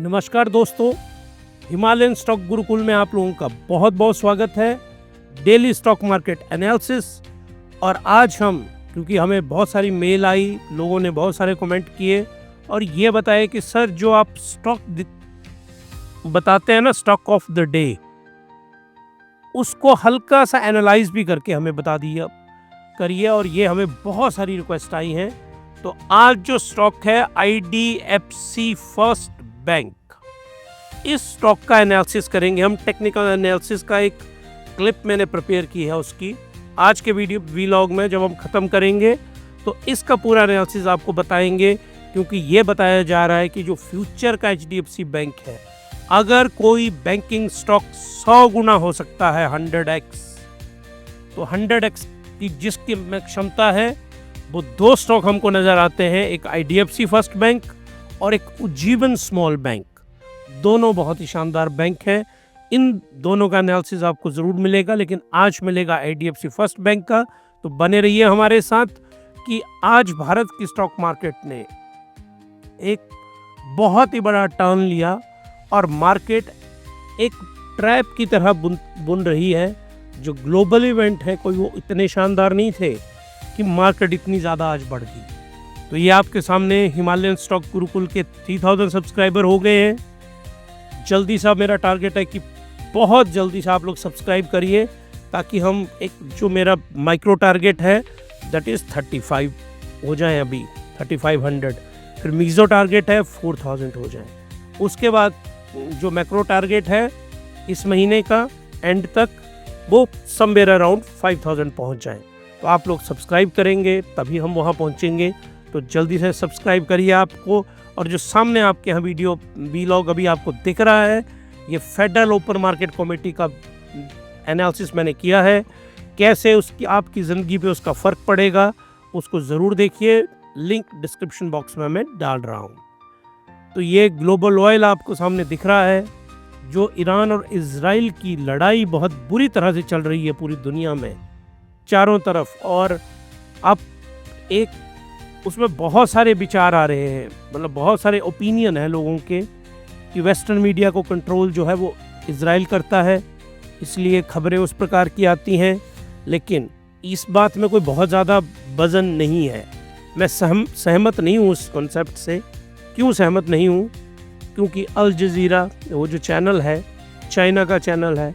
नमस्कार दोस्तों, Himalayan stock Gurukul में आप लोगों का बहुत बहुत स्वागत है। Daily stock market analysis. और आज हम, क्योंकि हमें बहुत सारी मेल आई, लोगों ने बहुत सारे कमेंट किए और ये बताया कि सर जो आप स्टॉक बताते हैं ना, स्टॉक ऑफ द डे, उसको हल्का सा एनालाइज भी करके हमें बता दिया करिए। और ये हमें बहुत सारी रिक्वेस्ट आई हैं। तो आज जो स्टॉक है IDFC फर्स्ट बैंक, इस स्टॉक का एनालिसिस करेंगे हम। टेक्निकल एनालिसिस का एक क्लिप मैंने प्रिपेयर की है उसकी। आज के वीडियो वीलॉग में जब हम ख़त्म करेंगे तो इसका पूरा एनालिसिस आपको बताएंगे, क्योंकि ये बताया जा रहा है कि जो फ्यूचर का HDFC बैंक है, अगर कोई बैंकिंग स्टॉक 100 गुना हो सकता है 100x, तो 100x की जिसकी क्षमता है वो दो स्टॉक हमको नज़र आते हैं, एक IDFC फर्स्ट बैंक और एक उज्जीवन स्मॉल बैंक। दोनों बहुत ही शानदार बैंक हैं। इन दोनों का एनालिसिस आपको ज़रूर मिलेगा, लेकिन आज मिलेगा IDFC फर्स्ट बैंक का। तो बने रहिए हमारे साथ कि आज भारत की स्टॉक मार्केट ने एक बहुत ही बड़ा टर्न लिया और मार्केट एक ट्रैप की तरह बुन रही है। जो ग्लोबल इवेंट है, कोई वो इतने शानदार नहीं थे कि मार्केट इतनी ज़्यादा आज बढ़ गई। तो ये आपके सामने हिमालयन स्टॉक गुरुकुल के 3000 सब्सक्राइबर हो गए हैं। जल्दी सा मेरा टारगेट है कि बहुत जल्दी से आप लोग सब्सक्राइब करिए, ताकि हम एक जो मेरा माइक्रो टारगेट है दैट इज़ 35 हो जाए, अभी 3500, फिर मीज़ो टारगेट है 4000 हो जाए। उसके बाद जो मैक्रो टारगेट है इस महीने का एंड तक, वो समवेयर अराउंड 5000 पहुंच जाए। तो आप लोग सब्सक्राइब करेंगे तभी हम वहां पहुंचेंगे। तो जल्दी से सब्सक्राइब करिए आपको। और जो सामने आपके यहाँ वीडियो वीलॉग अभी आपको दिख रहा है, ये फेडरल ओपन मार्केट कमेटी का एनालिसिस मैंने किया है। कैसे उसकी आपकी ज़िंदगी पे उसका फ़र्क पड़ेगा, उसको ज़रूर देखिए। लिंक डिस्क्रिप्शन बॉक्स में मैं डाल रहा हूँ। तो ये ग्लोबल ऑयल आपको सामने दिख रहा है। जो ईरान और इजराइल की लड़ाई बहुत बुरी तरह से चल रही है पूरी दुनिया में, चारों तरफ। और अब एक उसमें बहुत सारे विचार आ रहे हैं, मतलब बहुत सारे ओपिनियन हैं लोगों के कि वेस्टर्न मीडिया को कंट्रोल जो है वो इजराइल करता है, इसलिए खबरें उस प्रकार की आती हैं। लेकिन इस बात में कोई बहुत ज़्यादा वज़न नहीं है। मैं सहमत नहीं हूँ उस कॉन्सेप्ट से। क्यों सहमत नहीं हूँ? क्योंकि अल जज़ीरा, वो जो चैनल है, चाइना का चैनल है,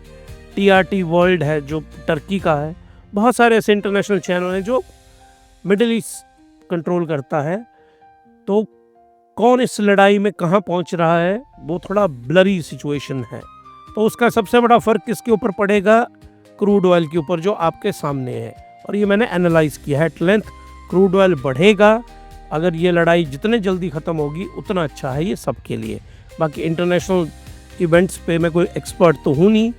TRT वर्ल्ड है जो टर्की का है, बहुत सारे ऐसे इंटरनेशनल चैनल हैं जो मिडिल ईस्ट कंट्रोल करता है। तो कौन इस लड़ाई में कहाँ पहुँच रहा है, वो थोड़ा ब्लरी सिचुएशन है। तो उसका सबसे बड़ा फ़र्क किसके ऊपर पड़ेगा? क्रूड ऑयल के ऊपर, जो आपके सामने है। और ये मैंने एनालाइज़ किया है एट लेंथ। क्रूड ऑयल बढ़ेगा। अगर ये लड़ाई जितने जल्दी ख़त्म होगी उतना अच्छा है ये सबके लिए। बाकी इंटरनेशनल इवेंट्स पे मैं कोई एक्सपर्ट तो हूँ नहीं।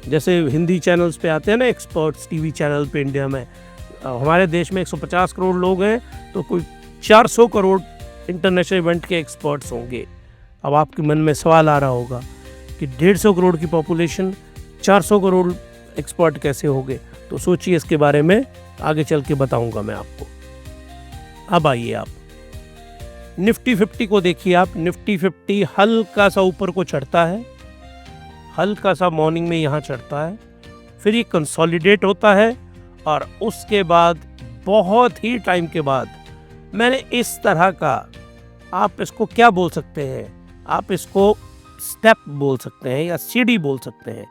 जैसे हिंदी चैनल्स पे आते हैं ना एक्सपर्ट्स, टीवी चैनल पे इंडिया में, हमारे देश में 150 करोड़ लोग हैं, तो कोई 400 करोड़ इंटरनेशनल इवेंट के एक्सपर्ट्स होंगे। अब आपके मन में सवाल आ रहा होगा कि 150 करोड़ की पॉपुलेशन, 400 करोड़ एक्सपर्ट कैसे होंगे? तो सोचिए, इसके बारे में आगे चल के बताऊंगा मैं आपको। अब आइए आप निफ्टी 50 को देखिए। आप निफ्टी 50 हल्का सा ऊपर को चढ़ता है, हल्का सा मॉर्निंग में यहाँ चढ़ता है, फिर ये कंसोलिडेट होता है और उसके बाद बहुत ही टाइम के बाद मैंने इस तरह का, आप इसको क्या बोल सकते हैं, आप इसको स्टेप बोल सकते हैं या सीढ़ी बोल सकते हैं।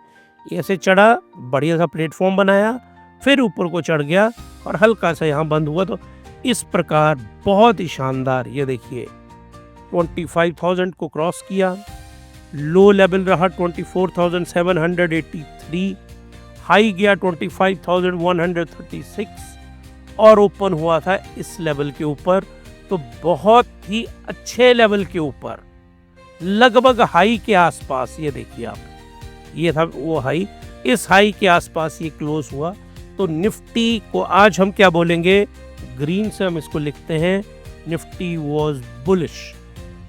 ये ऐसे चढ़ा, बढ़िया सा प्लेटफॉर्म बनाया, फिर ऊपर को चढ़ गया और हल्का सा यहाँ बंद हुआ। तो इस प्रकार बहुत ही शानदार, ये देखिए 25,000 को क्रॉस किया, लो लेवल रहा 24,783, हाई गया 25,136 और ओपन हुआ था इस लेवल के ऊपर। तो बहुत ही अच्छे लेवल के ऊपर, लगभग हाई के आसपास, ये देखिए आप, ये था वो हाई, इस हाई के आसपास ये क्लोज हुआ। तो निफ्टी को आज हम क्या बोलेंगे, ग्रीन से हम इसको लिखते हैं, निफ्टी वॉज बुलिश।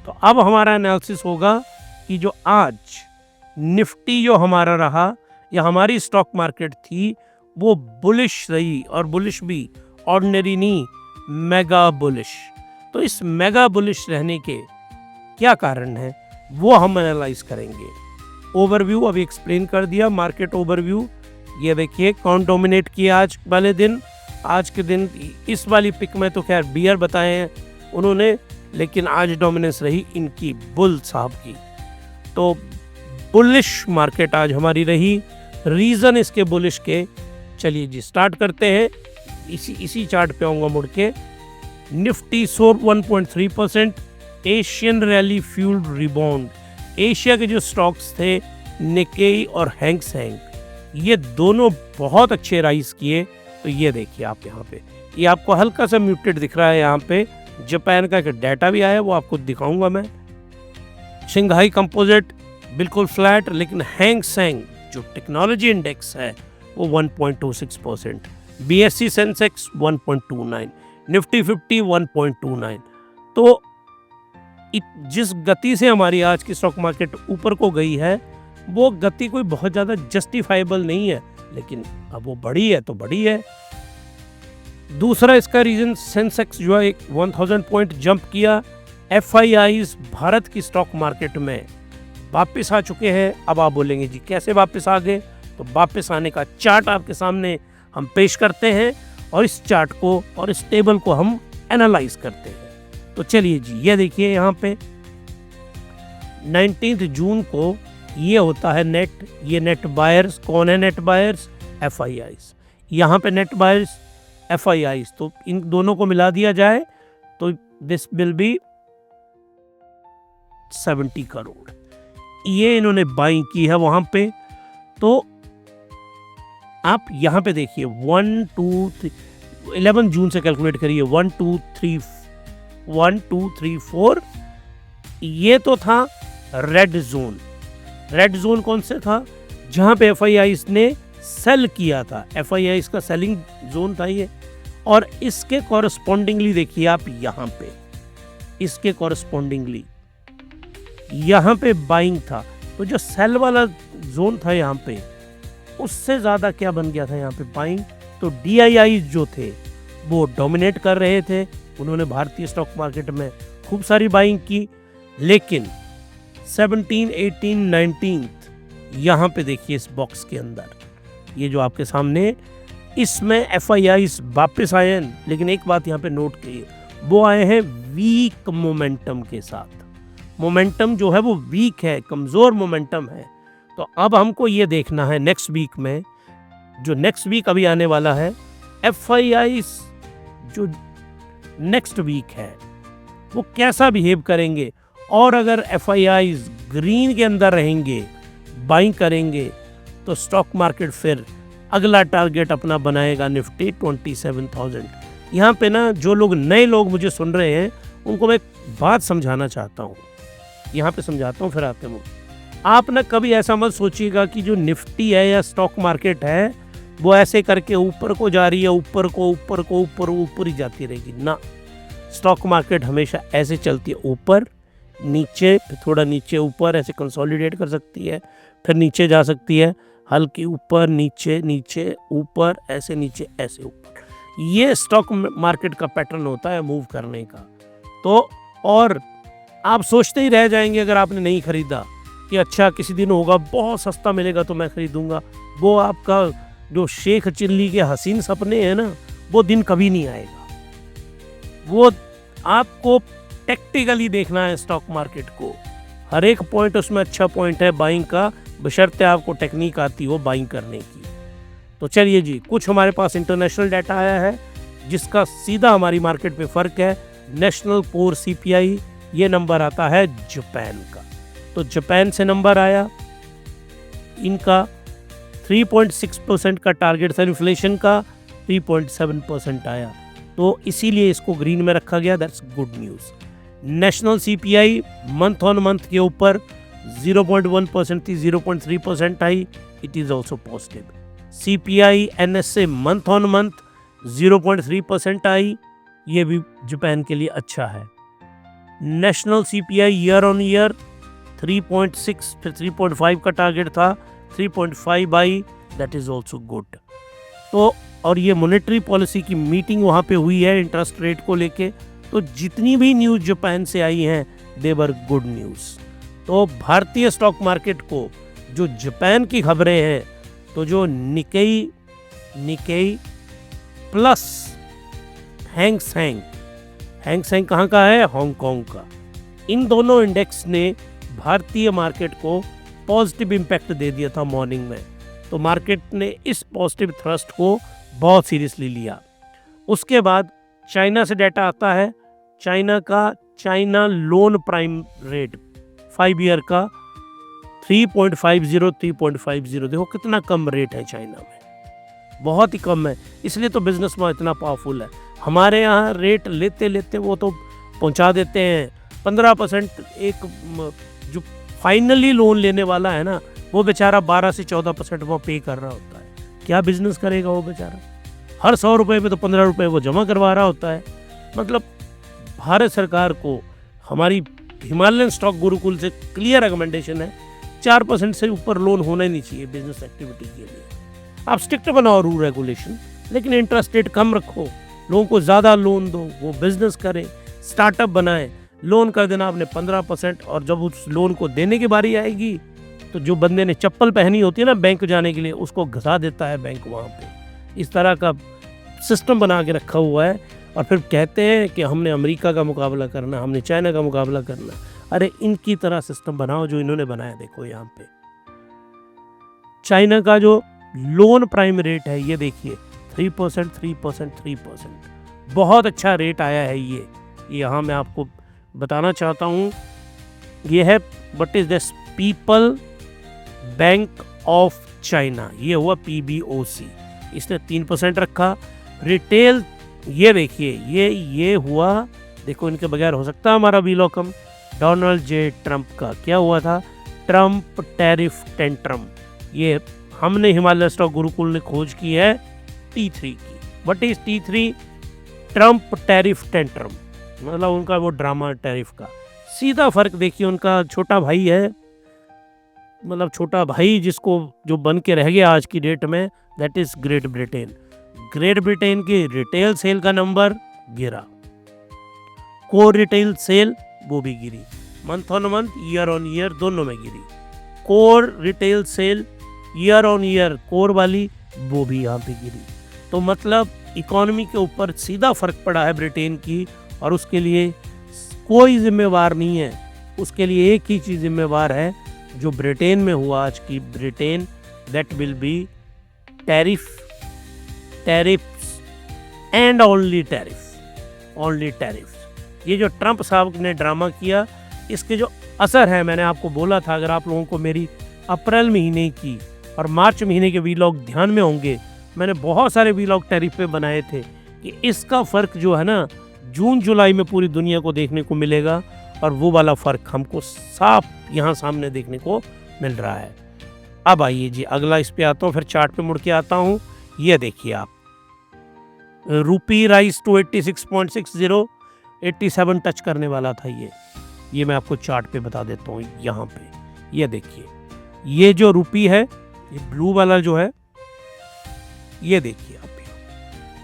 तो अब हमारा एनालिसिस होगा कि जो आज निफ्टी जो हमारा रहा या हमारी स्टॉक मार्केट थी, वो बुलिश रही। और बुलिश भी ऑर्डिनरी नहीं, मेगा बुलिश। तो इस मेगा बुलिश रहने के क्या कारण है? वो हम एनालाइज करेंगे। ओवरव्यू अभी एक्सप्लेन कर दिया, मार्केट ओवरव्यू। ये देखिए कौन डोमिनेट किया आज वाले दिन। आज के दिन इस वाली पिक में तो खैर बियर बताए हैं उन्होंने, लेकिन आज डोमिनेंस रही इनकी, बुल साहब की। तो बुलिश मार्केट आज हमारी रही। रीज़न इसके बुलिश के, चलिए जी स्टार्ट करते हैं। इसी चार्ट पे आऊँगा मुड़ के। निफ्टी सोर 1.3%, Asian rally fuelled rebound. Asia के जो स्टॉक्स थे निकेई और हैंग सेंग, ये दोनों बहुत अच्छे राइज किए। तो ये देखिए आप यहाँ पे, ये आपको हल्का सा म्यूटेड दिख रहा है। यहाँ पे जापान का एक डाटा भी आया, वो आपको दिखाऊंगा मैं। शंघाई कंपोजिट बिल्कुल फ्लैट, लेकिन हैंग सेंग जो टेक्नोलॉजी इंडेक्स है वो 1.26%, बीएससी सेंसेक्स 1.29, निफ्टी 50 1.29। तो जिस गति से हमारी आज की स्टॉक मार्केट ऊपर को गई है, वो गति कोई बहुत ज़्यादा जस्टिफाइबल नहीं है, लेकिन अब वो बढ़ी है तो बढ़ी है। दूसरा इसका रीज़न, सेंसेक्स जो है 1000 पॉइंट जंप किया। एफआईआईज भारत की स्टॉक मार्केट में वापस आ चुके हैं। अब आप बोलेंगे जी कैसे वापस आ गए, तो वापस आने का चार्ट आपके सामने हम पेश करते हैं और इस चार्ट को और इस टेबल को हम एनालाइज करते हैं। तो चलिए जी, ये देखिए यहाँ पे 19 जून को ये होता है नेट, ये नेट बायर्स कौन है? Net buyers FIIs. यहाँ पे नेट बायर्स एफआईआईज, तो इन दोनों को मिला दिया जाए तो दिस विल बी 70 करोड़। ये इन्होंने बाइंग की है वहां पे। तो आप यहाँ पे देखिए 1 2 3 11 जून से कैलकुलेट करिए, 1 2 3 4। ये तो था रेड जोन। रेड जोन कौन से था? जहां पे एफआईआईज ने सेल किया था, एफआईआईज का सेलिंग जोन था ये। और इसके कॉरस्पॉन्डिंगली देखिए आप यहाँ पे, इसके कॉरस्पॉन्डिंगली यहाँ पे बाइंग था। तो जो सेल वाला जोन था यहाँ पे, उससे ज़्यादा क्या बन गया था यहाँ पे? बाइंग। तो डीआईआई जो थे वो डोमिनेट कर रहे थे, उन्होंने भारतीय स्टॉक मार्केट में खूब सारी बाइंग की। लेकिन 17, 18, 19 यहाँ पे देखिए इस बॉक्स के अंदर, ये जो आपके सामने, इसमें एफआईआईज वापस आए हैं। लेकिन एक बात यहाँ पे नोट कीजिए, वो आए हैं वीक मोमेंटम के साथ। मोमेंटम जो है वो वीक है, कमज़ोर मोमेंटम है। तो अब हमको ये देखना है नेक्स्ट वीक में, जो नेक्स्ट वीक अभी आने वाला है, एफआईआईज जो नेक्स्ट वीक है वो कैसा बिहेव करेंगे। और अगर एफआईआईज ग्रीन के अंदर रहेंगे, बाइंग करेंगे, तो स्टॉक मार्केट फिर अगला टारगेट अपना बनाएगा निफ्टी 27,000। यहाँ पे ना जो लोग नए लोग मुझे सुन रहे हैं उनको मैं बात समझाना चाहता हूँ, यहाँ पे समझाता हूँ फिर आते हैं। आप ना कभी ऐसा मत सोचिएगा कि जो निफ्टी है या स्टॉक मार्केट है वो ऐसे करके ऊपर को जा रही है, ऊपर ही जाती रहेगी ना। स्टॉक मार्केट हमेशा ऐसे चलती है, ऊपर नीचे, फिर थोड़ा नीचे ऊपर, ऐसे कंसोलिडेट कर सकती है, फिर नीचे जा सकती है, हल्की ऊपर नीचे, नीचे ऊपर, ऐसे नीचे ऐसे ऊपर। ये स्टॉक मार्केट का पैटर्न होता है मूव करने का। तो और आप सोचते ही रह जाएंगे अगर आपने नहीं खरीदा कि अच्छा किसी दिन होगा, बहुत सस्ता मिलेगा तो मैं खरीदूंगा। वो आपका जो शेख चिल्ली के हसीन सपने हैं ना, वो दिन कभी नहीं आएगा। वो आपको टेक्टिकली देखना है स्टॉक मार्केट को, हर एक पॉइंट उसमें अच्छा पॉइंट है बाइंग का, बशर्ते आपको टेक्निक आती हो बाइंग करने की। तो चलिए जी, कुछ हमारे पास इंटरनेशनल डाटा आया है जिसका सीधा हमारी मार्केट पे फ़र्क है। नेशनल कोर सीपीआई, ये नंबर आता है जापान का। तो जापान से नंबर आया, इनका 3.6% का टारगेट था इन्फ्लेशन का, 3.7% आया। तो इसीलिए इसको ग्रीन में रखा गया, that's good news. National CPI month on month के ऊपर 0.1% थी, 0.3% आई, it is also positive. CPI NSA month on month 0.3% आई, ये भी जापान के लिए अच्छा है। National CPI year on year 3.6, फिर 3.5 का टारगेट था, 3.5 आई, दैट इज़ ऑल्सो गुड। तो और ये मॉनेटरी पॉलिसी की मीटिंग वहाँ पे हुई है इंटरेस्ट रेट को लेके, तो जितनी भी न्यूज़ जापान से आई हैं दे वर गुड न्यूज़। तो भारतीय स्टॉक मार्केट को जो जापान की खबरें हैं, तो जो निकेई प्लस हैंगसेंग कहाँ का है? हांगकांग का। इन दोनों इंडेक्स ने भारतीय मार्केट को पॉजिटिव इम्पैक्ट दे दिया था मॉर्निंग में। तो मार्केट ने इस पॉजिटिव थ्रस्ट को बहुत सीरियसली लिया। उसके बाद चाइना से डाटा आता है। China loan prime rate 5 year का 3.50। देखो कितना कम रेट है चाइना में, बहुत ही कम है। इसलिए तो बिजनेस में इतना पावरफुल है। हमारे यहाँ रेट लेते लेते वो तो पहुँचा देते हैं 15%। एक जो फाइनली लोन लेने वाला है ना, वो बेचारा 12 से 14% वो पे कर रहा होता है। क्या बिजनेस करेगा वो बेचारा? हर 100 रुपये में तो 15 रुपये वो जमा करवा रहा होता है। मतलब भारत सरकार को हमारी हिमालयन स्टॉक गुरुकुल से क्लियर रिकमेंडेशन है, 4% से ऊपर लोन होना ही नहीं चाहिए बिजनेस एक्टिविटी के लिए। आप स्ट्रिक्ट बनाओ रूल रेगुलेशन, लेकिन इंटरेस्ट रेट कम रखो, लोगों को ज़्यादा लोन दो, वो बिजनेस करें, स्टार्टअप बनाएं। लोन कर देना आपने 15%, और जब उस लोन को देने की बारी आएगी तो जो बंदे ने चप्पल पहनी होती है ना बैंक जाने के लिए, उसको घसा देता है बैंक वहाँ पे। इस तरह का सिस्टम बना के रखा हुआ है। और फिर कहते हैं कि हमने अमेरिका का मुकाबला करना, हमने चाइना का मुकाबला करना। अरे इनकी तरह सिस्टम बनाओ जो इन्होंने बनाया। देखो यहाँ पे चाइना का जो लोन प्राइम रेट है, ये देखिए 3%। बहुत अच्छा रेट आया है ये। यहाँ मैं आपको बताना चाहता हूँ, ये है what is this, people bank of China, ये हुआ PBOC। इसने 3% रखा। रिटेल ये देखिए, ये हुआ, देखो इनके बगैर हो सकता है हमारा वीलॉकम। डोनाल्ड जे ट्रंप का क्या हुआ था? Trump tariff tantrum. ये हमने हिमालय स्टॉक गुरुकुल ने खोज की है T3 की। What is T3? Trump tariff tantrum, मतलब उनका वो ड्रामा टैरिफ का। सीधा फर्क देखिए, उनका छोटा भाई है, मतलब छोटा भाई जिसको जो बन के रह गया आज की डेट में, that is Great Britain. Great Britain की रिटेल सेल का नंबर गिरा, कोर रिटेल सेल वो भी गिरी, month on month, year on year दोनों में गिरी। Core retail sale year on year, core वाली, वो भी यहाँ पे गिरी। तो मतलब इकोनॉमी के ऊपर सीधा फर्क पड़ा है ब्रिटेन की, और उसके लिए कोई जिम्मेवार नहीं है। उसके लिए एक ही चीज़ जिम्मेवार है जो ब्रिटेन में हुआ आज की Britain, that will be tariffs and only tariffs. ये जो ट्रंप साहब ने ड्रामा किया, इसके जो असर है, मैंने आपको बोला था, अगर आप लोगों को मेरी अप्रैल महीने की और मार्च महीने के वीलॉग ध्यान में होंगे, मैंने बहुत सारे वीलॉग टैरिफ पे बनाए थे कि इसका फ़र्क जो है ना, जून जुलाई में पूरी दुनिया को देखने को मिलेगा, और वो वाला फ़र्क हमको साफ यहाँ सामने देखने को मिल रहा है। अब आइए जी अगला इस पे आता हूँ, फिर चार्ट पे मुड़ के आता हूँ। ये देखिए आप, रूपी राइज टू 86.60, 87 टच करने वाला था ये मैं आपको चार्ट पे बता देता हूँ। यहाँ पे ये देखिए, ये जो रूपी है, ये ब्लू वाला जो है, ये देखिए आप,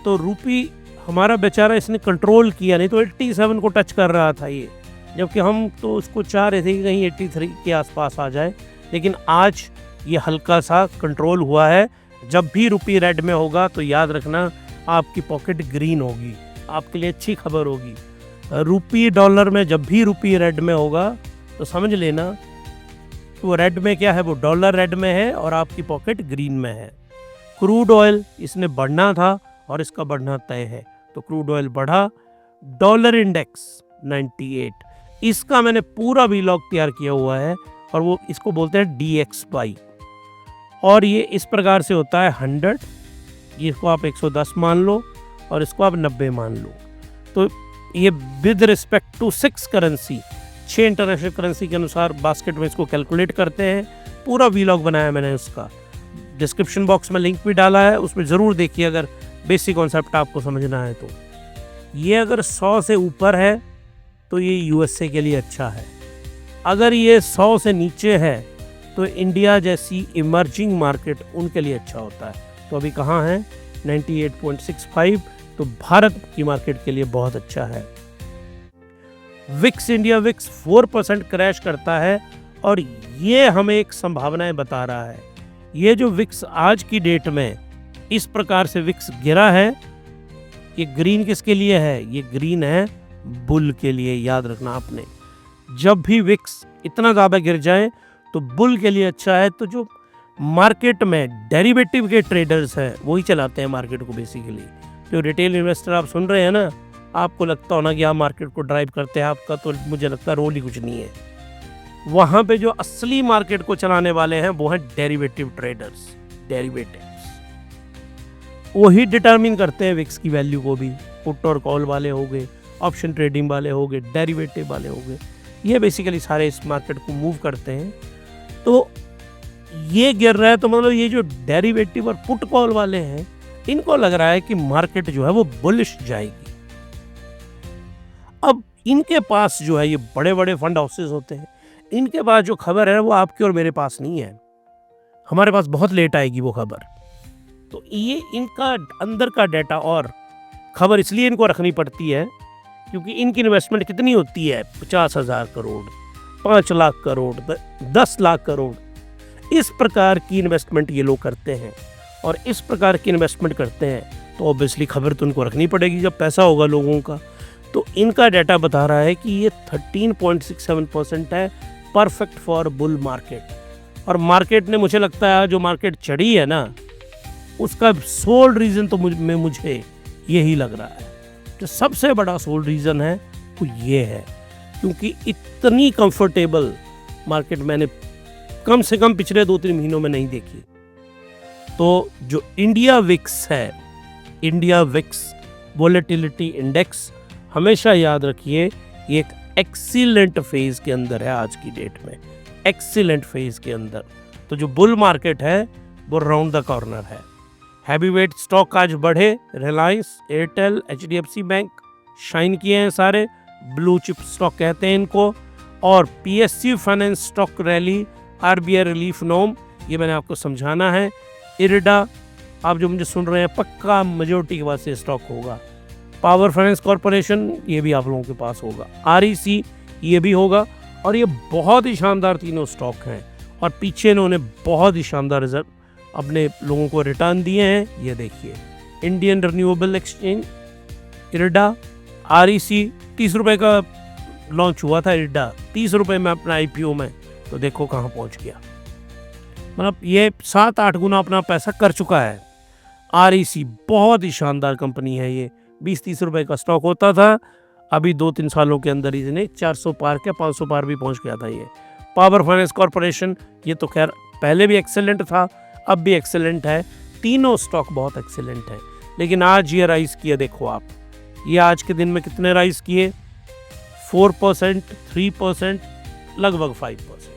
तो रूपी हमारा बेचारा इसने कंट्रोल किया, नहीं तो 87 को टच कर रहा था ये, जबकि हम तो उसको चाह रहे थे कि कहीं 83 के आसपास आ जाए। लेकिन आज ये हल्का सा कंट्रोल हुआ है। जब भी रूपी रेड में होगा तो याद रखना आपकी पॉकेट ग्रीन होगी, आपके लिए अच्छी खबर होगी। रूपी डॉलर में जब भी रूपी रेड में होगा तो समझ लेना वो रेड में क्या है, वो डॉलर रेड में है और आपकी पॉकेट ग्रीन में है। क्रूड ऑयल इसने बढ़ना था और इसका बढ़ना तय है, तो क्रूड ऑयल बढ़ा। डॉलर इंडेक्स 98, इसका मैंने पूरा वीलॉग तैयार किया हुआ है, और वो इसको बोलते हैं DXY, और ये इस प्रकार से होता है 100, इसको आप 110 मान लो और इसको आप 90 मान लो। तो ये with respect to 6 currency, 6 international currency के अनुसार बास्केट में इसको कैलकुलेट करते हैं। पूरा वीलॉग बनाया मैंने, उसका डिस्क्रिप्शन बॉक्स में लिंक भी डाला है, उसमें ज़रूर देखिए अगर बेसिक कॉन्सेप्ट आपको समझना है तो। ये अगर 100 से ऊपर है तो ये USA के लिए अच्छा है, अगर ये 100 से नीचे है तो इंडिया जैसी इमर्जिंग मार्केट उनके लिए अच्छा होता है। तो अभी कहाँ है, 98.65, तो भारत की मार्केट के लिए बहुत अच्छा है। विक्स, इंडिया विक्स 4% क्रैश करता है और ये हमें एक संभावनाएं बता रहा है। ये जो विक्स आज की डेट में इस प्रकार से विक्स गिरा है, ये ग्रीन किसके लिए है? ये ग्रीन है बुल के लिए। याद रखना आपने, जब भी विक्स इतना ज़्यादा गिर जाए तो बुल के लिए अच्छा है। तो जो मार्केट में डेरिवेटिव के ट्रेडर्स हैं वही चलाते हैं मार्केट को बेसिकली। जो रिटेल इन्वेस्टर आप सुन रहे हैं ना, आपको लगता होना कि आप मार्केट को ड्राइव करते हैं, आपका तो मुझे लगता है रोल ही कुछ नहीं है। वहाँ पे जो असली मार्केट को चलाने वाले हैं वो हैं डेरिवेटिव ट्रेडर्स। डेरिवेटिव्स वही डिटरमिन करते हैं विक्स की वैल्यू को भी। पुट और कॉल वाले हो गए, ऑप्शन ट्रेडिंग वाले हो गए, डेरिवेटिव वाले हो गए, ये बेसिकली सारे इस मार्केट को मूव करते हैं। तो ये गिर रहा है तो मतलब ये जो डेरिवेटिव और पुट कॉल वाले हैं, इनको लग रहा है कि मार्केट जो है वो बुलिश जाएगी। अब इनके पास जो है ये बड़े बड़े फंड हाउसेस होते हैं, इनके पास जो खबर है वो आपके और मेरे पास नहीं है, हमारे पास बहुत लेट आएगी वो खबर। तो ये इनका अंदर का डाटा और खबर इसलिए इनको रखनी पड़ती है क्योंकि इनकी इन्वेस्टमेंट कितनी होती है? 50,000 करोड़, 5 लाख करोड़, 10 लाख करोड़, इस प्रकार की इन्वेस्टमेंट ये लोग करते हैं। और इस प्रकार की इन्वेस्टमेंट करते हैं तो ऑब्वियसली खबर तो उनको रखनी पड़ेगी जब पैसा होगा लोगों का। तो इनका डाटा बता रहा है कि ये 13.67% है, परफेक्ट फॉर बुल मार्केट। और मार्केट ने, मुझे लगता है जो मार्केट चढ़ी है ना, उसका सोल रीज़न तो मुझे यही लग रहा है। जो सबसे बड़ा सोल रीज़न है वो ये है क्योंकि इतनी कंफर्टेबल मार्केट मैंने कम से कम पिछले 2-3 महीनों में नहीं देखी। तो जो इंडिया विक्स है, इंडिया विक्स वोलेटिलिटी इंडेक्स, हमेशा याद रखिए ये एक एक्सीलेंट फेज के अंदर है आज की डेट में, एक्सीलेंट फेज के अंदर। तो जो बुल मार्केट है वो राउंड द कॉर्नर है। हैवीवेट स्टॉक आज बढ़े, Reliance, Airtel, HDFC bank shine किए हैं सारे, ब्लू चिप स्टॉक कहते हैं इनको। और PSU finance stock rally, RBI relief norm, ये मैंने आपको समझाना है। इरडा, आप जो मुझे सुन रहे हैं, पक्का मेजोरिटी के पास से स्टॉक होगा। पावर फाइनेंस कॉर्पोरेशन, ये भी आप लोगों के पास होगा। आरईसी, ये भी होगा। और ये बहुत ही शानदार तीनों स्टॉक हैं और पीछे इन्होंने बहुत ही शानदार रिजल्ट अपने लोगों को रिटर्न दिए हैं। ये देखिए, Indian renewable exchange, IRDA, REC, 30 रुपये का लॉन्च हुआ था इरडा, 30 रुपये में अपना आईपीओ में, तो देखो कहाँ पहुँच गया। मतलब ये 7-8 गुना अपना पैसा कर चुका है। आरईसी बहुत ही शानदार कंपनी है, ये 20-30 रुपये का स्टॉक होता था, अभी 2-3 सालों के अंदर ही 400 पार के 500 पार भी पहुंच गया था ये। पावर फाइनेंस कॉर्पोरेशन, ये तो खैर पहले भी एक्सेलेंट था, अब भी एक्सेलेंट है। तीनों स्टॉक बहुत एक्सेलेंट है। लेकिन आज ये राइज किए, देखो आप, ये आज के दिन में कितने राइज किए? 4%, 3%, लगभग 5%।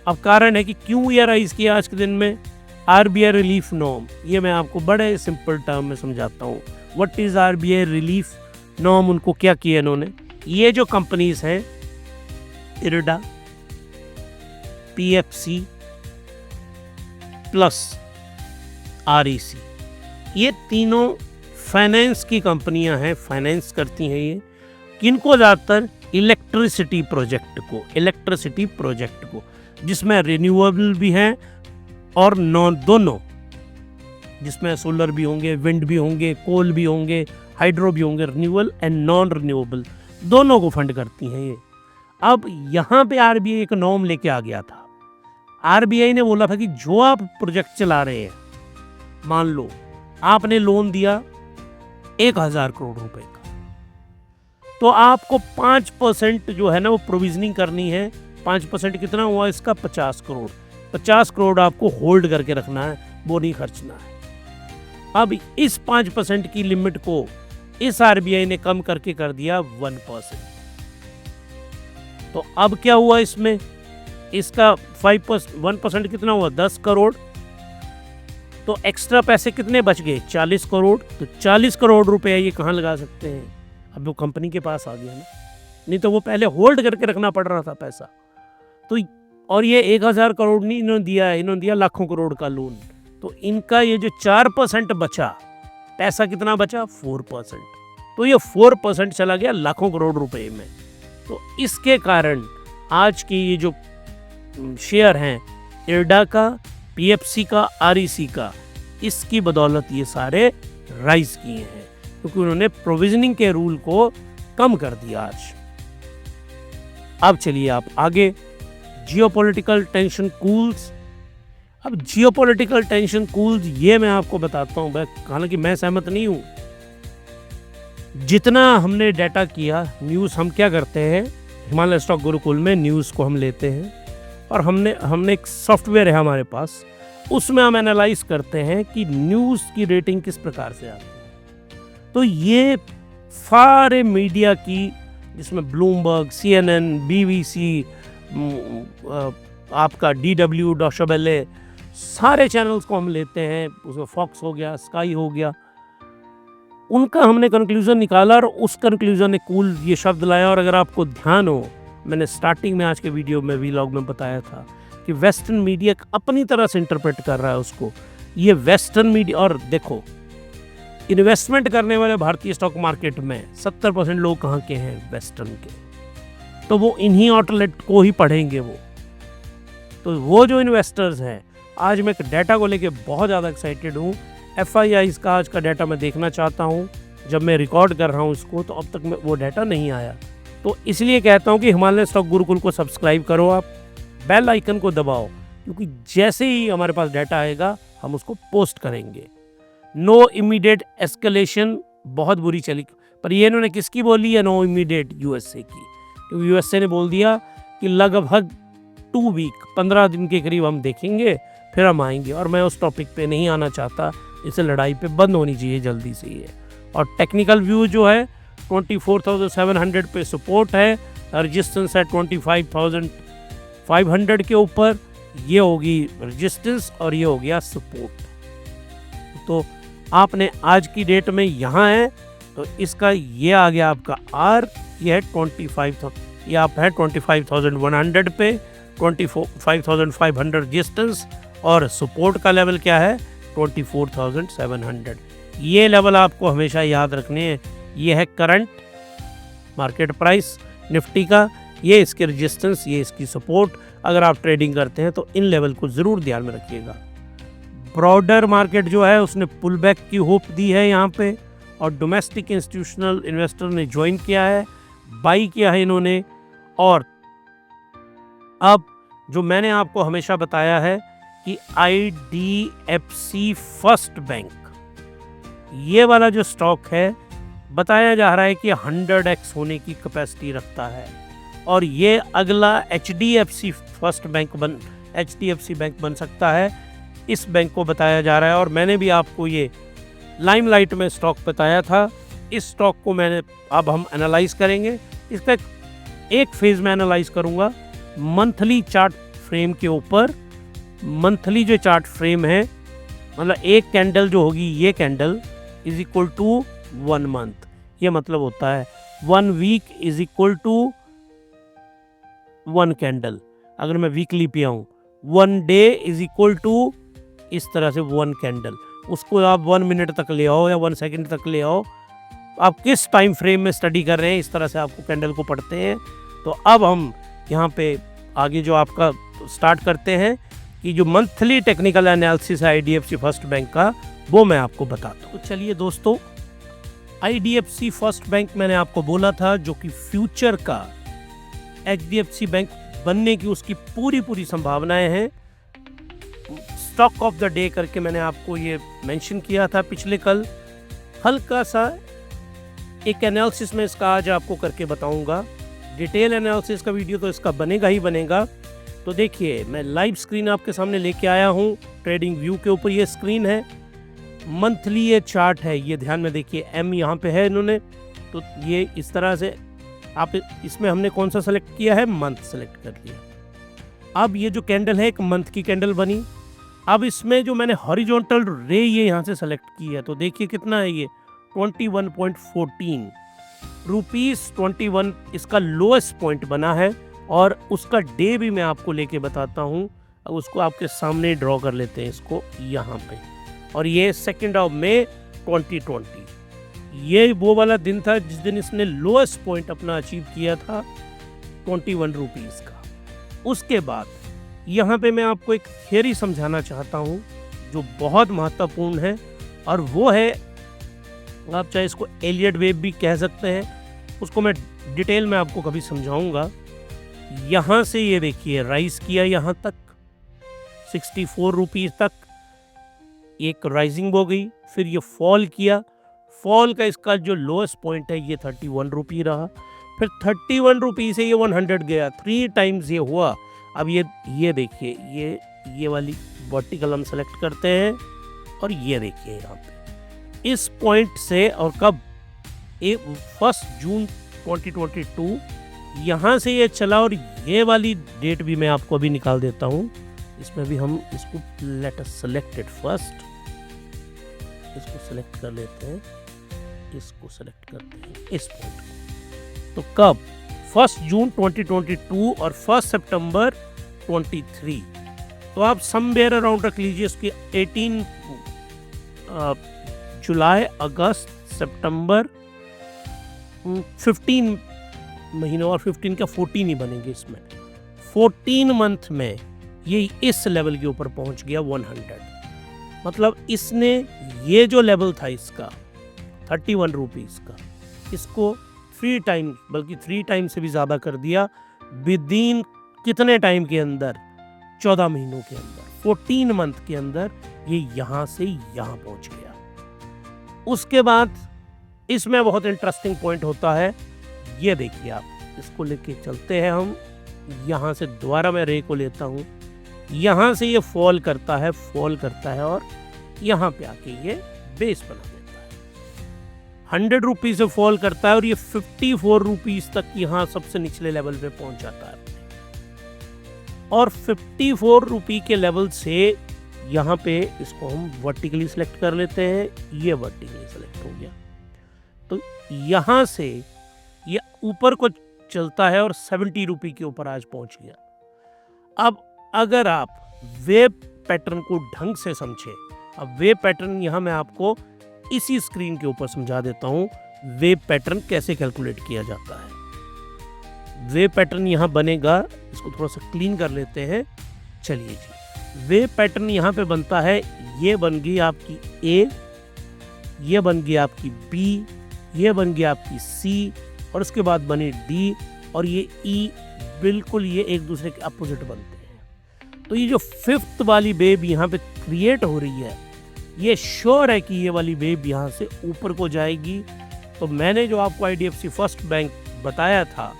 अब कारण है कि क्यों ये राइज किया आज के दिन में? आरबीआई रिलीफ नॉर्म, ये मैं आपको बड़े सिंपल टर्म में समझाता हूँ। What is RBI relief norm? उनको क्या किया इन्होंने? ये जो कंपनीज हैं, इरडा, पीएफसी प्लस आरईसी, ये तीनों फाइनेंस की कंपनियां हैं, फाइनेंस करती हैं ये किनको? ज़्यादातर इलेक्ट्रिसिटी प्रोजेक्ट को, जिसमें रिन्यूएबल भी हैं और नॉन, दोनों, जिसमें सोलर भी होंगे, विंड भी होंगे, कोल भी होंगे, हाइड्रो भी होंगे, रिन्यूएबल एंड नॉन रिन्यूएबल, दोनों को फंड करती हैं ये। अब यहाँ पे आरबीआई एक नॉर्म लेके आ गया था। आरबीआई ने बोला था कि जो आप प्रोजेक्ट चला रहे हैं, मान लो आपने लोन दिया 1,000 करोड़ रुपए का, तो आपको 5% जो है ना वो प्रोविजनिंग करनी है। 5% कितना हुआ इसका? 50 करोड़। 50 करोड़ आपको होल्ड करके रखना है, वो नहीं खर्चना है। अब इस 5% की लिमिट को इस आरबीआई ने कम करके कर दिया 1%। तो अब क्या हुआ इसमें? इसका 1% कितना हुआ? 10 करोड़। तो एक्स्ट्रा पैसे कितने बच गए? 40 करोड़। तो 40 करोड़ रुपए ये कहाँ लगा सकते हैं? अब वो कंपनी के पास आ गया ना, नहीं तो वो पहले होल्ड करके रखना पड़ रहा था पैसा। तो और ये 1,000 करोड़ नहीं इन्होंने दिया है, इन्होंने दिया लाखों करोड़ का लोन। तो इनका ये जो 4% बचा, पैसा कितना बचा? 4%। तो ये 4% चला गया लाखों करोड़ रुपए में। तो इसके कारण आज की ये जो शेयर हैं इरडा का, पीएफसी का, आरईसी का, इसकी बदौलत ये सारे राइज किए हैं क्योंकि उन्होंने प्रोविजनिंग के रूल को कम कर दिया आज। अब चलिए आप आगे, जियोपॉलिटिकल टेंशन कूल्स। अब जियोपॉलिटिकल टेंशन कूल्स ये मैं आपको बताता हूं, हालांकि मैं सहमत नहीं हूं। जितना हमने डाटा किया, न्यूज़ हम क्या करते हैं, हिमालय स्टॉक गुरुकुल में न्यूज़ को हम लेते हैं और हमने एक सॉफ्टवेयर है हमारे पास, उसमें हम एनालाइज करते हैं कि न्यूज़ की रेटिंग किस प्रकार से आती है। तो ये सारे मीडिया की, जिसमें ब्लूमबर्ग, CNN, BBC, आपका DW, डॉशे वेले, सारे चैनल्स को हम लेते हैं, उसमें फॉक्स हो गया, स्काई हो गया, उनका हमने कंक्लूजन निकाला और उस कंक्लूजन ने कूल ये शब्द लाया। और अगर आपको ध्यान हो, मैंने स्टार्टिंग में आज के वीडियो में व्लॉग में बताया था कि वेस्टर्न मीडिया अपनी तरह से इंटरप्रेट कर रहा है उसको, ये वेस्टर्न मीडिया। और देखो, इन्वेस्टमेंट करने वाले भारतीय स्टॉक मार्केट में 70% लोग कहाँ के हैं, वेस्टर्न के, तो वो इन्हीं आउटलेट को ही पढ़ेंगे। तो वो जो इन्वेस्टर्स हैं, आज मैं एक डाटा को लेके बहुत ज़्यादा एक्साइटेड हूँ। FII का आज का डाटा मैं देखना चाहता हूँ, जब मैं रिकॉर्ड कर रहा हूँ इसको, तो अब तक वो डाटा नहीं आया। तो इसलिए कहता हूँ कि हिमालय स्टॉक गुरुकुल को सब्सक्राइब करो, आप बेल आइकन को दबाओ, क्योंकि जैसे ही हमारे पास डाटा आएगा हम उसको पोस्ट करेंगे। नो इमीडिएट एस्केलेशन बहुत बुरी चली, पर ये इन्होंने किसकी बोली है, नो इमीडिएट, USA की, क्योंकि USA ने बोल दिया कि लगभग 2 वीक 15 दिन के करीब हम देखेंगे, फिर हम आएंगे। और मैं उस टॉपिक पे नहीं आना चाहता, इसे लड़ाई पे बंद होनी चाहिए जल्दी से ये। और टेक्निकल व्यू जो है 24,700 पे सपोर्ट है, रेजिस्टेंस है 25,500 के ऊपर, ये होगी रेजिस्टेंस और ये हो गया सपोर्ट। तो आपने आज की डेट में यहाँ है, तो इसका ये आ गया आपका R, ये है 25,000, ये आप है 25,100 पे, 25,500 रेजिस्टेंस और सपोर्ट का लेवल क्या है 24,700। ये लेवल आपको हमेशा याद रखने हैं। ये है करंट मार्केट प्राइस निफ्टी का, ये इसके रेजिस्टेंस, ये इसकी सपोर्ट। अगर आप ट्रेडिंग करते हैं तो इन लेवल को ज़रूर ध्यान में रखिएगा। ब्रॉडर मार्केट जो है उसने पुल बैक की होप दी है यहाँ पे, और डोमेस्टिक इंस्टीट्यूशनल इन्वेस्टर ने ज्वाइन किया है, बाई किया है इन्होंने। और अब जो मैंने आपको हमेशा बताया है कि IDFC फर्स्ट बैंक, ये वाला जो स्टॉक है, बताया जा रहा है कि 100x होने की कैपेसिटी रखता है, और ये अगला HDFC बैंक बन सकता है। इस बैंक को बताया जा रहा है, और मैंने भी आपको ये लाइमलाइट में स्टॉक बताया था। इस स्टॉक को अब हम एनालाइज करेंगे। इसका एक फेज में एनालाइज करूंगा मंथली चार्ट फ्रेम के ऊपर। मंथली जो चार्ट फ्रेम है, मतलब एक कैंडल जो होगी, ये candle is equal to 1 month. ये मतलब होता है 1 week is equal to 1 candle. अगर मैं वीकली पे आऊँ, 1 डे इज इक्वल टू इस तरह से 1 कैंडल। उसको आप 1 मिनट तक ले आओ या 1 सेकंड तक ले आओ, आप किस टाइम फ्रेम में स्टडी कर रहे हैं, इस तरह से आपको कैंडल को पढ़ते हैं। तो अब हम यहाँ पे आगे जो आपका स्टार्ट करते हैं कि जो मंथली टेक्निकल एनालिसिस है IDFC फर्स्ट बैंक का, वो मैं आपको बताता हूँ। तो चलिए दोस्तों, IDFC फर्स्ट बैंक मैंने आपको बोला था, जो कि फ्यूचर का HDFC बैंक बनने की उसकी पूरी संभावनाएं हैं। स्टॉक ऑफ द डे करके मैंने आपको ये मेंशन किया था पिछले कल। हल्का सा एक एनालिसिस में इसका आज आपको करके बताऊंगा। डिटेल एनालिसिस का वीडियो तो इसका बनेगा ही बनेगा। तो देखिए, मैं लाइव स्क्रीन आपके सामने लेके आया हूँ। ट्रेडिंग व्यू के ऊपर ये स्क्रीन है, मंथली ये चार्ट है, ये ध्यान में देखिए, M यहाँ पे है इन्होंने। तो ये इस तरह से आप, इसमें हमने कौन सा सेलेक्ट किया है, मंथ सेलेक्ट कर लिया। अब ये जो कैंडल है एक मंथ की कैंडल बनी। अब इसमें जो मैंने हॉरिजॉन्टल रे ये यहाँ से सेलेक्ट की है, तो देखिए कितना है ये 21.14 रुपीज़ 21 इसका लोएस्ट पॉइंट बना है। और उसका डे भी मैं आपको लेके बताता हूँ। अब उसको आपके सामने ड्रॉ कर लेते हैं इसको यहाँ पे। और ये 2 मई 2020, ये वो वाला दिन था जिस दिन इसने लोएस्ट पॉइंट अपना अचीव किया था 21 रुपीज़ का। उसके बाद यहाँ पे मैं आपको एक थियरी समझाना चाहता हूँ जो बहुत महत्वपूर्ण है, और वो है, आप चाहे इसको एलियट वेव भी कह सकते हैं, उसको मैं डिटेल में आपको कभी समझाऊंगा। यहाँ से ये देखिए राइज किया यहाँ तक 64 रुपीज़ तक, एक राइजिंग हो गई, फिर ये फॉल किया, फॉल का इसका जो लोएस्ट पॉइंट है ये 31 रुपी रहा, फिर 31 रुपी से ये 100 गया, 3 टाइम्स ये हुआ। अब ये देखिए ये वाली वर्टिकल हम सेलेक्ट करते हैं, और ये देखिए यहाँ पे इस पॉइंट से, और कब 1 जून 2022 यहाँ से ये चला, और ये वाली डेट भी मैं आपको अभी निकाल देता हूँ। इसमें भी हम इसको let us select it first, इसको सेलेक्ट कर लेते हैं, इसको सेलेक्ट करते हैं इस पॉइंट को। तो कब 1 जून 2022 और 1 सितंबर 23, तो आप समवेयर अराउंड रख लीजिए इसकी 18 जुलाई, अगस्त, सितंबर, 15 महीनों, और 15 का 14 ही बनेंगे इसमें। 14 मंथ में ये इस लेवल के ऊपर पहुंच गया 100। मतलब इसने ये जो लेवल था इसका 31 रुपीज़ का, इसको 3 टाइम, बल्कि 3 टाइम से भी ज़्यादा कर दिया विदिन कितने टाइम के अंदर, 14 महीनों के अंदर, 14 मंथ के अंदर ये यहाँ से यहाँ पहुँच गया। उसके बाद इसमें बहुत इंटरेस्टिंग पॉइंट होता है, ये देखिए आप, इसको लेके चलते हैं हम, यहाँ से दोबारा मैं रे को लेता हूँ, यहाँ से ये फॉल करता है और यहाँ पे आके ये बेस बना देता है। 100 रुपीज़ से फॉल करता है और ये 54 रुपीज़ तक यहाँ सबसे निचले लेवल पे पहुँच जाता है, और 54 रुपी के लेवल से यहाँ पे इसको हम वर्टिकली सिलेक्ट कर लेते हैं, ये वर्टिकली सिलेक्ट हो गया। तो यहाँ से ये ऊपर को चलता है और 70 रुपी के ऊपर आज पहुँच गया। अब अगर आप वेव पैटर्न को ढंग से समझे, अब वेव पैटर्न यहाँ मैं आपको इसी स्क्रीन के ऊपर समझा देता हूँ वेव पैटर्न कैसे कैलकुलेट किया जाता है। वेव पैटर्न यहाँ बनेगा, इसको थोड़ा सा क्लीन कर लेते हैं। चलिए जी, वेव पैटर्न यहाँ पे बनता है, ये बन गई आपकी ए, ये बन गई आपकी बी, ये बन गई आपकी सी, और उसके बाद बने डी, और ये ई, बिल्कुल ये एक दूसरे के अपोजिट बनते हैं। तो ये जो 5th वाली वेव यहाँ पे क्रिएट हो रही है, ये श्योर है कि ये वाली वेव यहाँ से ऊपर को जाएगी। तो मैंने जो आपको IDFC फर्स्ट बैंक बताया था,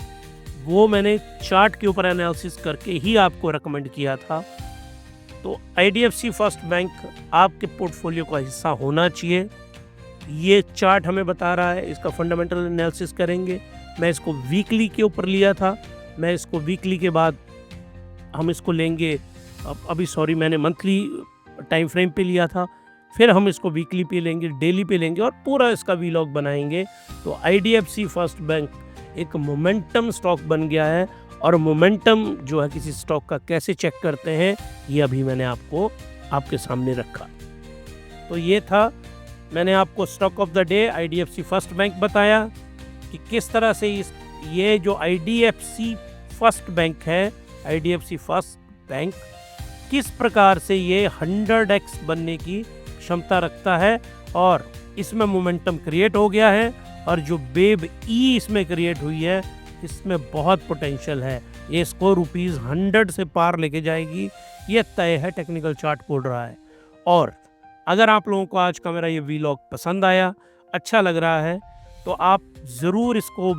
वो मैंने चार्ट के ऊपर एनालिसिस करके ही आपको रेकमेंड किया था। तो IDFC फर्स्ट बैंक आपके पोर्टफोलियो का हिस्सा होना चाहिए। ये चार्ट हमें बता रहा है, इसका फंडामेंटल एनालिसिस करेंगे। मैं इसको वीकली के ऊपर लिया था, मैं इसको वीकली के बाद हम इसको लेंगे, मैंने मंथली टाइम फ्रेम पे लिया था, फिर हम इसको वीकली पे लेंगे, डेली पे लेंगे, और पूरा इसका वीलॉग बनाएंगे। तो IDFC फर्स्ट बैंक एक मोमेंटम स्टॉक बन गया है, और मोमेंटम जो है किसी स्टॉक का कैसे चेक करते हैं, ये अभी मैंने आपको आपके सामने रखा। तो ये था, मैंने आपको stock of the day IDFC first bank बताया कि किस तरह से ये जो IDFC फर्स्ट बैंक है, IDFC फर्स्ट बैंक किस प्रकार से ये 100x बनने की क्षमता रखता है, और इसमें मोमेंटम क्रिएट हो गया है, और जो वेव ई इसमें क्रिएट हुई है, इसमें बहुत पोटेंशियल है। ये इसको ₹100 से पार लेके जाएगी, ये तय है, टेक्निकल चार्ट बोल रहा है। और अगर आप लोगों को आज का मेरा ये वीलॉग पसंद आया, अच्छा लग रहा है, तो आप ज़रूर इसको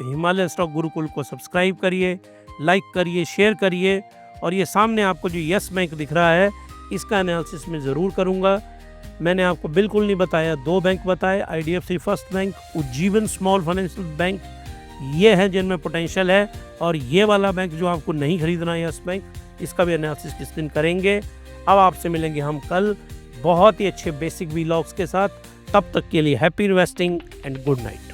हिमालय स्टॉक गुरुकुल को सब्सक्राइब करिए, लाइक करिए, शेयर करिए, और ये सामने आपको जो यस बैंक दिख रहा है, इसका एनालिसिस मैं ज़रूर करूँगा। मैंने आपको बिल्कुल नहीं बताया, 2 बैंक बताए, IDFC first bank, Ujjivan small financial bank, ये है जिनमें पोटेंशियल है, और ये वाला बैंक जो आपको नहीं खरीदना है, यस बैंक, इसका भी एनालिसिस किस दिन करेंगे। अब आपसे मिलेंगे हम कल बहुत ही अच्छे बेसिक वीलॉग्स के साथ। तब तक के लिए happy investing and good night.